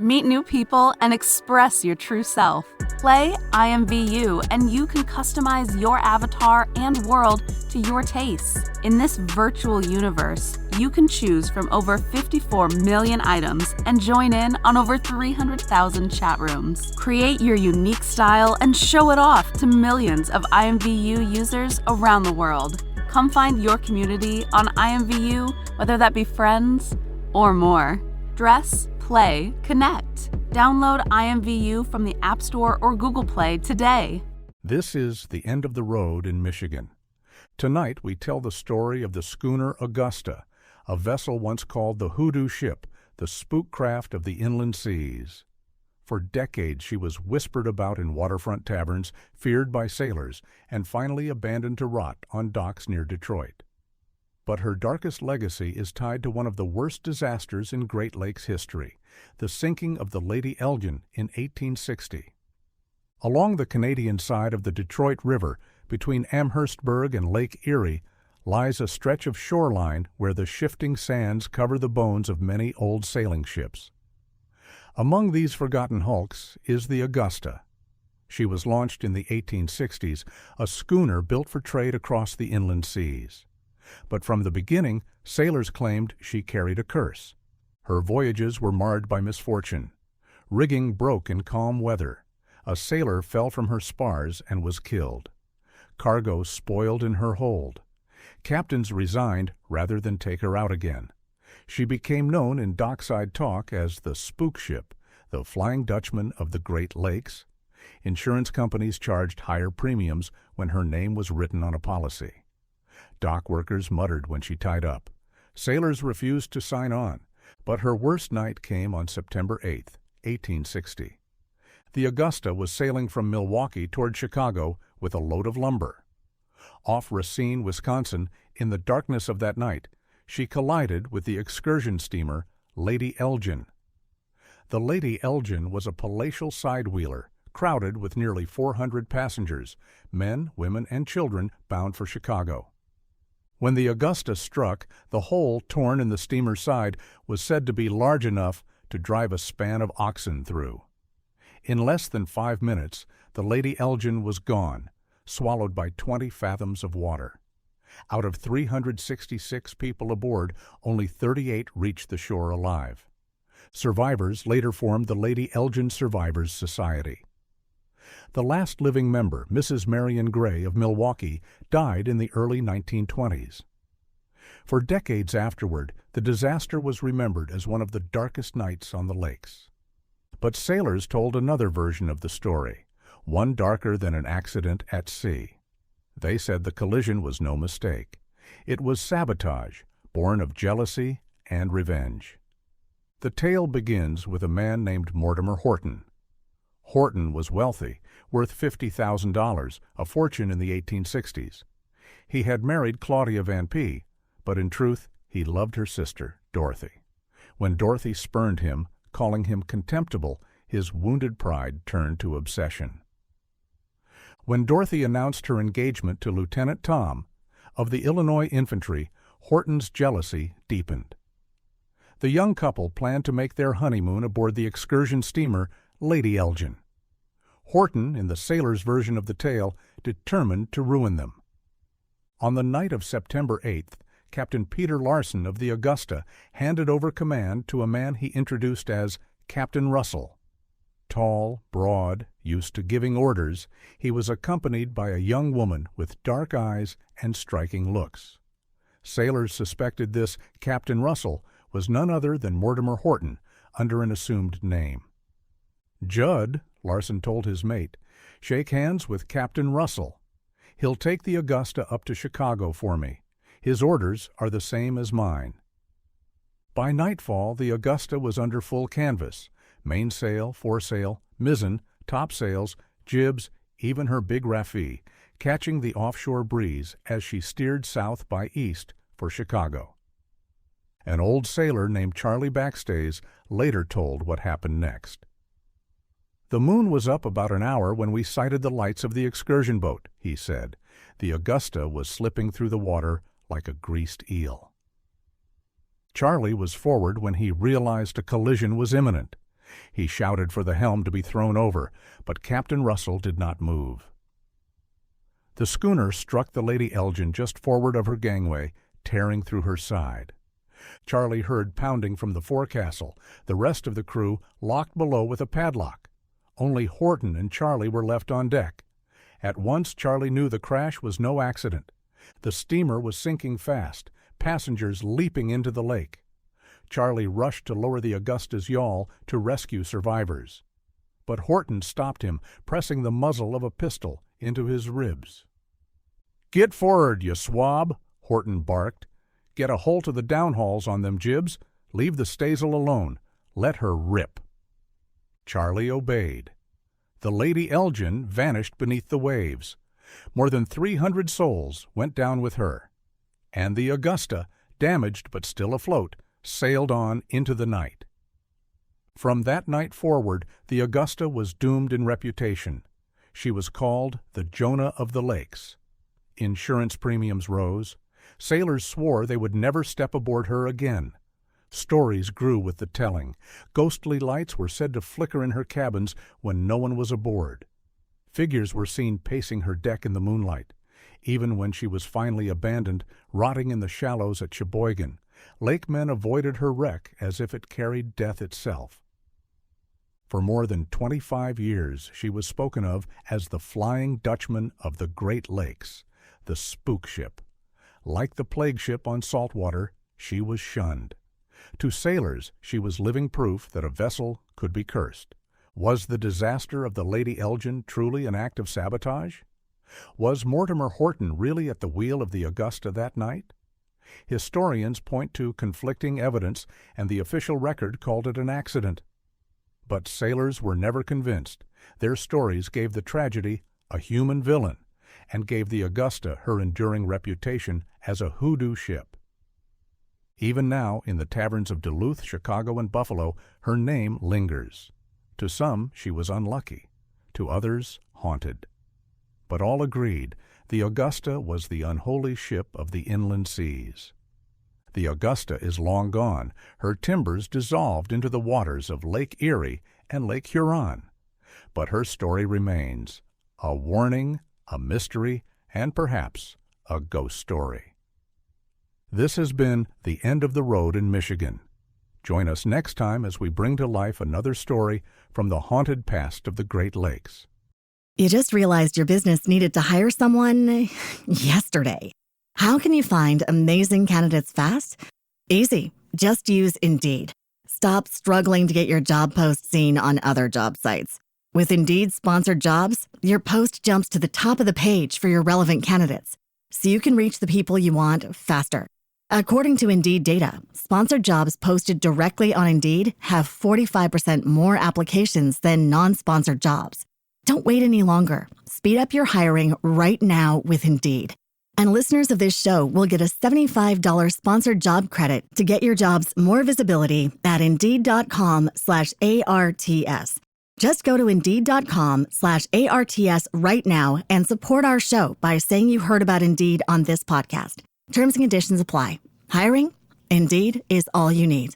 Meet new people and express your true self. Play I Am VU and you can customize your avatar and world to your tastes. In this virtual universe, you can choose from over 54 million items and join in on over 300,000 chat rooms. Create your unique style and show it off to millions of IMVU users around the world. Come find your community on IMVU, whether that be friends or more. Dress, play, connect. Download IMVU from the App Store or Google Play today. This is The End of the Road in Michigan. Tonight we tell the story of the schooner Augusta, a vessel once called the hoodoo ship, the spook craft of the inland seas. For decades she was whispered about in waterfront taverns, feared by sailors, and finally abandoned to rot on docks near Detroit. But her darkest legacy is tied to one of the worst disasters in Great Lakes history, the sinking of the Lady Elgin in 1860. Along the Canadian side of the Detroit River, between Amherstburg and Lake Erie, lies a stretch of shoreline where the shifting sands cover the bones of many old sailing ships. Among these forgotten hulks is the Augusta. She was launched in the 1860s, a schooner built for trade across the inland seas. But from the beginning, sailors claimed she carried a curse. Her voyages were marred by misfortune. Rigging broke in calm weather. A sailor fell from her spars and was killed. Cargo spoiled in her hold. Captains resigned rather than take her out again. She became known in dockside talk as the spook ship, the Flying Dutchman of the Great Lakes. Insurance companies charged higher premiums when her name was written on a policy. Dock workers muttered when she tied up. Sailors refused to sign on, but her worst night came on September 8, 1860. The Augusta was sailing from Milwaukee toward Chicago with a load of lumber. Off Racine, Wisconsin, in the darkness of that night, she collided with the excursion steamer Lady Elgin. The Lady Elgin was a palatial sidewheeler, crowded with nearly 400 passengers, men, women, and children bound for Chicago. When the Augusta struck, the hole torn in the steamer's side was said to be large enough to drive a span of oxen through. In less than 5 minutes, the Lady Elgin was gone, swallowed by 20 fathoms of water. Out of 366 people aboard, only 38 reached the shore alive. Survivors later formed the Lady Elgin Survivors Society. The last living member, Mrs. Marion Gray of Milwaukee, died in the early 1920s. For decades afterward, the disaster was remembered as one of the darkest nights on the lakes. But sailors told another version of the story, one darker than an accident at sea. They said the collision was no mistake. It was sabotage, born of jealousy and revenge. The tale begins with a man named Mortimer Horton. Horton was wealthy, worth $50,000, a fortune in the 1860s. He had married Claudia Van P., but in truth, he loved her sister, Dorothy. When Dorothy spurned him, calling him contemptible, his wounded pride turned to obsession. When Dorothy announced her engagement to Lieutenant Tom of the Illinois Infantry, Horton's jealousy deepened. The young couple planned to make their honeymoon aboard the excursion steamer Lady Elgin. Horton, in the sailor's version of the tale, determined to ruin them. On the night of September 8th, Captain Peter Larson of the Augusta handed over command to a man he introduced as Captain Russell. Tall, broad, used to giving orders, he was accompanied by a young woman with dark eyes and striking looks. Sailors suspected this Captain Russell was none other than Mortimer Horton, under an assumed name. "Judd," Larson told his mate, "shake hands with Captain Russell. He'll take the Augusta up to Chicago for me. His orders are the same as mine." By nightfall, the Augusta was under full canvas, mainsail, foresail, mizzen, topsails, jibs, even her big raffee, catching the offshore breeze as she steered south by east for Chicago. An old sailor named Charlie Backstays later told what happened next. "The moon was up about an hour when we sighted the lights of the excursion boat," he said. "The Augusta was slipping through the water like a greased eel." Charlie was forward when he realized a collision was imminent. He shouted for the helm to be thrown over, but Captain Russell did not move. The schooner struck the Lady Elgin just forward of her gangway, tearing through her side. Charlie heard pounding from the forecastle, the rest of the crew locked below with a padlock. Only Horton and Charlie were left on deck. At once Charlie knew the crash was no accident. The steamer was sinking fast, passengers leaping into the lake. Charlie rushed to lower the Augusta's yawl to rescue survivors. But Horton stopped him, pressing the muzzle of a pistol into his ribs. "Get for'ard, you swab," Horton barked. "Get a holt of the downhauls on them jibs. Leave the staysail alone. Let her rip." Charlie obeyed. The Lady Elgin vanished beneath the waves. More than 300 souls went down with her. And the Augusta, damaged but still afloat, sailed on into the night. From that night forward, the Augusta was doomed in reputation. She was called the Jonah of the Lakes. Insurance premiums rose. Sailors swore they would never step aboard her again. Stories grew with the telling. Ghostly lights were said to flicker in her cabins when no one was aboard. Figures were seen pacing her deck in the moonlight. Even when she was finally abandoned, rotting in the shallows at Sheboygan, lakemen avoided her wreck as if it carried death itself. For more than 25 years, she was spoken of as the Flying Dutchman of the Great Lakes, the spook ship. Like the plague ship on salt water, she was shunned. To sailors, she was living proof that a vessel could be cursed. Was the disaster of the Lady Elgin truly an act of sabotage? Was Mortimer Horton really at the wheel of the Augusta that night? Historians point to conflicting evidence, and the official record called it an accident. But sailors were never convinced. Their stories gave the tragedy a human villain, and gave the Augusta her enduring reputation as a hoodoo ship. Even now, in the taverns of Duluth, Chicago, and Buffalo, her name lingers. To some, she was unlucky. To others, haunted. But all agreed the Augusta was the unholy ship of the inland seas. The Augusta is long gone, her timbers dissolved into the waters of Lake Erie and Lake Huron. But her story remains, a warning, a mystery, and perhaps a ghost story. This has been The End of the Road in Michigan. Join us next time as we bring to life another story from the haunted past of the Great Lakes. You just realized your business needed to hire someone yesterday. How can you find amazing candidates fast? Easy. Just use Indeed. Stop struggling to get your job post seen on other job sites. With Indeed sponsored jobs, your post jumps to the top of the page for your relevant candidates, so you can reach the people you want faster. According to Indeed data, sponsored jobs posted directly on Indeed have 45% more applications than non-sponsored jobs. Don't wait any longer. Speed up your hiring right now with Indeed. And listeners of this show will get a $75 sponsored job credit to get your jobs more visibility at Indeed.com/ARTS. Just go to Indeed.com/ARTS right now and support our show by saying you heard about Indeed on this podcast. Terms and conditions apply. Hiring? Indeed is all you need.